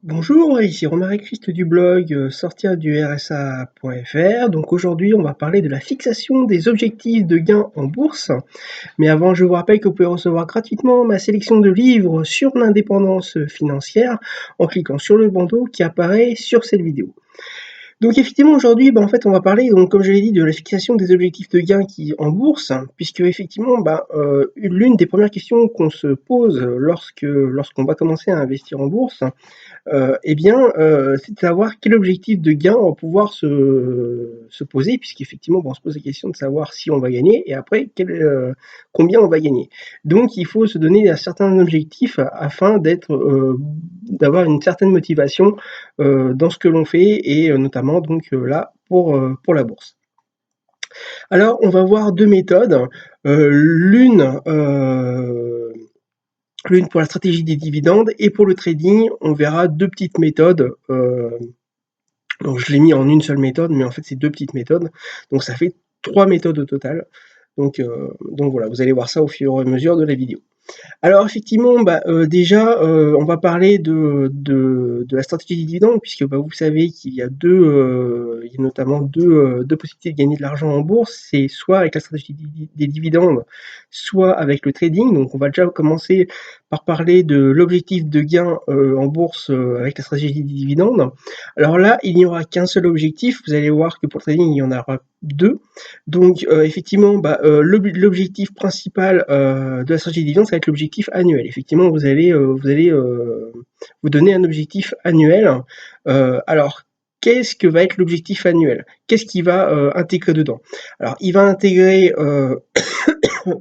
Bonjour, ici Romaric Christ du blog sortirdu-rsa.fr. Donc aujourd'hui, on va parler de la fixation des objectifs de gains en bourse. Mais avant, je vous rappelle que vous pouvez recevoir gratuitement ma sélection de livres sur l'indépendance financière en cliquant sur le bandeau qui apparaît sur cette vidéo. Donc effectivement aujourd'hui, en fait on va parler, donc comme je l'ai dit, de la fixation des objectifs de gains en bourse, puisque effectivement l'une des premières questions qu'on se pose lorsqu'on va commencer à investir en bourse, c'est de savoir quel objectif de gain on va pouvoir se poser, puisqu'effectivement, on se pose la question de savoir si on va gagner et après combien on va gagner. Donc, il faut se donner un certain objectif afin d'avoir une certaine motivation dans ce que l'on fait et notamment là pour la bourse. Alors, on va voir deux méthodes. L'une pour la stratégie des dividendes et pour le trading, on verra deux petites méthodes. Donc je l'ai mis en une seule méthode, mais en fait c'est deux petites méthodes. Donc ça fait trois méthodes au total. Donc voilà, vous allez voir ça au fur et à mesure de la vidéo. Alors effectivement, déjà, on va parler de la stratégie des dividendes, puisque vous savez qu'il y a il y a notamment deux possibilités de gagner de l'argent en bourse. C'est soit avec la stratégie des dividendes, soit avec le trading. Donc on va déjà commencer par parler de l'objectif de gain en bourse avec la stratégie des dividendes. Alors là, il n'y aura qu'un seul objectif. Vous allez voir que pour le trading, il y en aura deux. Donc effectivement, l'objectif principal de la stratégie de dividende, ça va être l'objectif annuel. Effectivement, vous allez vous donner un objectif annuel. Alors, qu'est-ce que va être l'objectif annuel? Qu'est-ce qui va intégrer dedans? Alors, il va intégrer,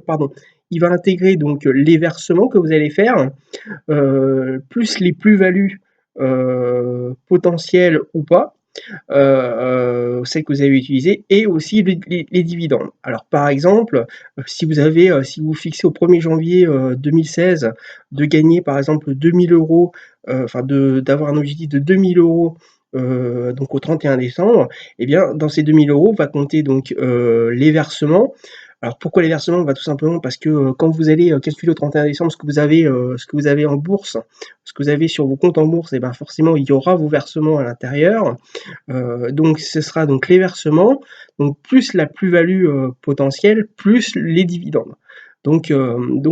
pardon, il va intégrer donc les versements que vous allez faire, plus les plus-values potentielles ou pas, celles que vous avez utilisées, et aussi les dividendes. Alors par exemple, si vous fixez au 1er janvier 2016 de gagner par exemple 2000 euros, d'avoir un objectif de 2000 euros donc au 31 décembre, et bien dans ces 2000 euros va compter donc les versements. Alors pourquoi les versements? Tout simplement parce que quand vous allez calculer au 31 décembre ce que vous avez en bourse, ce que vous avez sur vos comptes en bourse, et bien forcément il y aura vos versements à l'intérieur. Donc ce sera donc les versements, donc plus la plus-value potentielle, plus les dividendes. Donc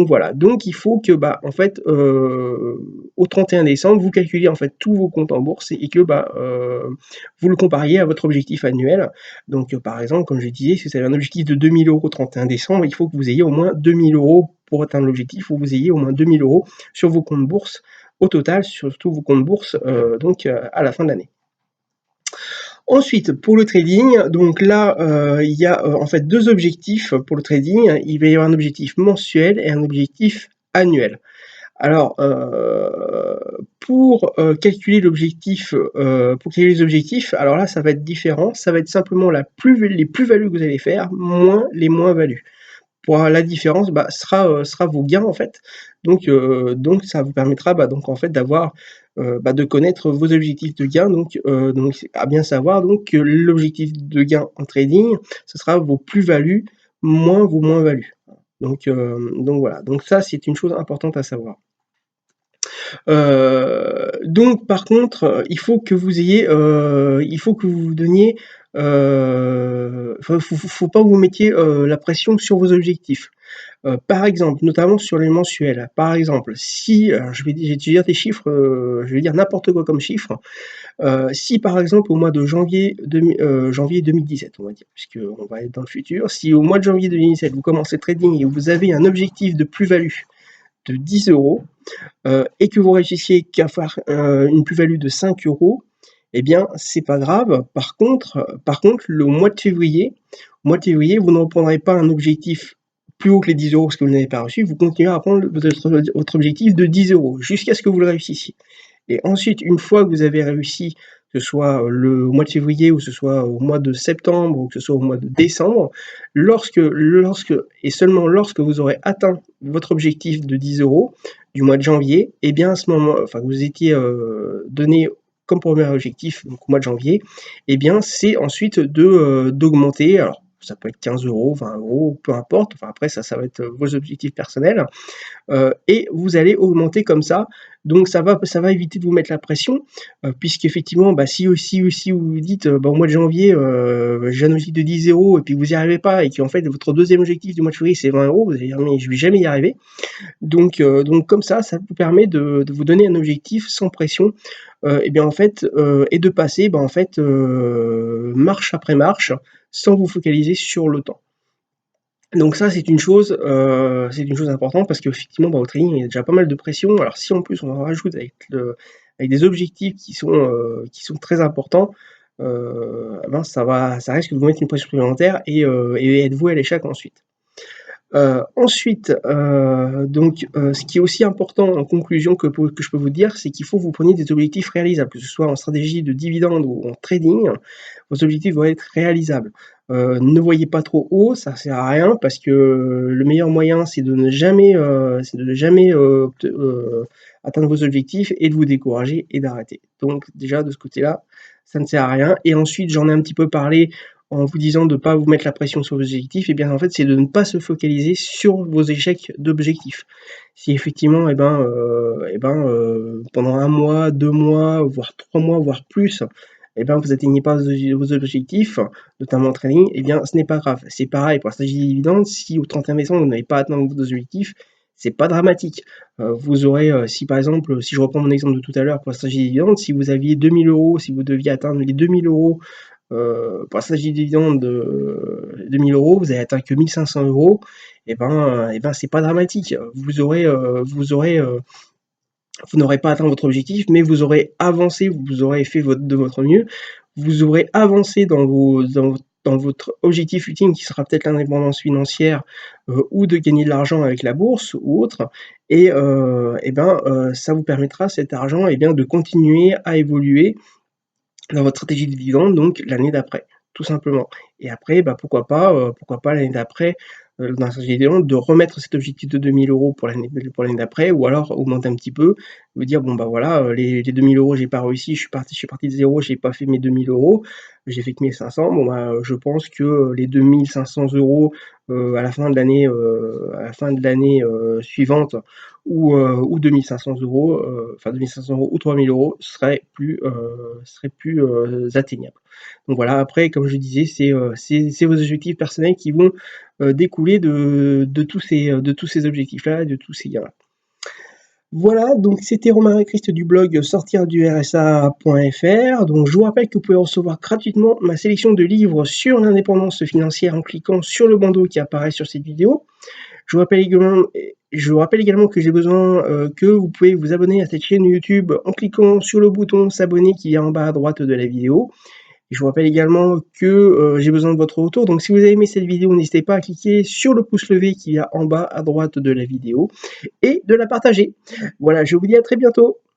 voilà. Donc il faut que en fait au 31 décembre, vous calculez en fait tous vos comptes en bourse et que vous le compariez à votre objectif annuel. Donc par exemple, comme je disais, si vous avez un objectif de 2000 euros au 31 décembre, il faut que vous ayez au moins 2000 euros pour atteindre l'objectif, ou vous ayez au moins 2000 euros sur vos comptes bourse au total, sur tous vos comptes bourse à la fin de l'année. Ensuite, pour le trading, donc là, il y a en fait deux objectifs pour le trading. Il va y avoir un objectif mensuel et un objectif annuel. Alors, pour calculer les objectifs, alors là, ça va être différent. Ça va être simplement les plus-values que vous allez faire, moins les moins-values. Pour la différence, sera vos gains en fait. Donc ça vous permettra donc en fait de connaître vos objectifs de gain. Donc à bien savoir donc que l'objectif de gain en trading, ce sera vos plus-values moins vos moins-values. Donc voilà. Donc ça, c'est une chose importante à savoir. Donc par contre, il faut que vous vous donniez, faut pas vous mettiez la pression sur vos objectifs. Par exemple, notamment sur les mensuels. Par exemple, si, je vais dire des chiffres, je vais dire n'importe quoi comme chiffre. Si par exemple au mois de janvier 2017, on va dire, puisqu'on va être dans le futur, si au mois de janvier 2017 vous commencez le trading et vous avez un objectif de plus-value de 10 euros, et que vous réussissiez qu'à faire une plus-value de 5 euros, eh bien, c'est pas grave. Par contre, le mois de février, vous ne reprendrez pas un objectif plus haut que les 10 euros parce que vous n'avez pas reçu, vous continuerez à prendre votre objectif de 10 euros jusqu'à ce que vous le réussissiez. Et ensuite, une fois que vous avez réussi, que ce soit le mois de février, ou que ce soit au mois de septembre, ou que ce soit au mois de décembre, et seulement lorsque vous aurez atteint votre objectif de 10 euros du mois de janvier, et bien à ce moment, enfin vous étiez donné comme premier objectif donc au mois de janvier, et bien c'est ensuite d'augmenter. Alors ça peut être 15 euros, 20 euros, peu importe. Enfin après ça va être vos objectifs personnels. Et vous allez augmenter comme ça Donc ça va éviter de vous mettre la pression, puisqu'effectivement, bah, si vous vous dites, bah, au mois de janvier, j'ai un objectif de 10 € et puis vous n'y arrivez pas et qu'en fait votre deuxième objectif du mois de février c'est 20 €, vous allez dire: «Mais je vais jamais y arriver». Donc comme ça vous permet de vous donner un objectif sans pression, et bien en fait, et de passer, bah, en fait, marche après marche, sans vous focaliser sur le temps. Donc ça, c'est une chose importante parce qu'effectivement, bah, au trading, il y a déjà pas mal de pression. Alors si en plus on en rajoute avec des objectifs qui sont très importants, ben ça risque de vous mettre une pression supplémentaire et être voué à l'échec ensuite. Ensuite, ce qui est aussi important en conclusion que je peux vous dire, c'est qu'il faut que vous preniez des objectifs réalisables, que ce soit en stratégie de dividende ou en trading, vos objectifs doivent être réalisables. Ne voyez pas trop haut, ça sert à rien parce que le meilleur moyen, c'est de ne jamais, atteindre vos objectifs et de vous décourager et d'arrêter. Donc déjà de ce côté-là, ça ne sert à rien et ensuite, j'en ai un petit peu parlé en vous disant de ne pas vous mettre la pression sur vos objectifs, et bien en fait, c'est de ne pas se focaliser sur vos échecs d'objectifs. Si effectivement, pendant un mois, 2 mois, voire 3 mois, voire plus, vous atteignez pas vos objectifs, notamment en trading, et bien ce n'est pas grave. C'est pareil pour la stratégie dividende, si au 31 décembre, vous n'avez pas atteint vos objectifs, c'est pas dramatique. Vous aurez, si par exemple, si je reprends mon exemple de tout à l'heure pour la stratégie dividende, si vous aviez 2 000 €, si vous deviez atteindre les 2 000 € pour la stratégie dividende de 2 000 €, vous avez atteint que 1 500 €, c'est pas dramatique. Vous n'aurez pas atteint votre objectif, mais vous aurez avancé, vous aurez fait de votre mieux, vous aurez avancé dans votre objectif ultime qui sera peut-être l'indépendance financière, ou de gagner de l'argent avec la bourse ou autre, ça vous permettra cet argent, de continuer à évoluer dans votre stratégie de dividende, donc l'année d'après, tout simplement. Et après, pourquoi pas l'année d'après, dans la stratégie de dividende, de remettre cet objectif de 2 000 € pour l'année d'après, ou alors augmenter un petit peu, vous dire bon bah voilà, les 2 000 € j'ai pas réussi, je suis parti de zéro, j'ai pas fait mes 2 000 €, j'ai fait que 1 500. Bon bah, je pense que les 2 500 € à la fin de l'année, suivante, ou 2 500 €, enfin 2 500 € ou 3 000 € serait plus atteignable. Donc voilà, après, comme je disais, c'est vos objectifs personnels qui vont découler de tous ces objectifs-là, de tous ces gains-là. Voilà, donc c'était Romain Christ du blog sortirdursa.fr. Donc je vous rappelle que vous pouvez recevoir gratuitement ma sélection de livres sur l'indépendance financière en cliquant sur le bandeau qui apparaît sur cette vidéo. Je vous rappelle également que j'ai besoin que vous pouvez vous abonner à cette chaîne YouTube en cliquant sur le bouton s'abonner qui est en bas à droite de la vidéo. Et je vous rappelle également que j'ai besoin de votre retour. Donc si vous avez aimé cette vidéo, n'hésitez pas à cliquer sur le pouce levé qui est en bas à droite de la vidéo et de la partager. Voilà, je vous dis à très bientôt.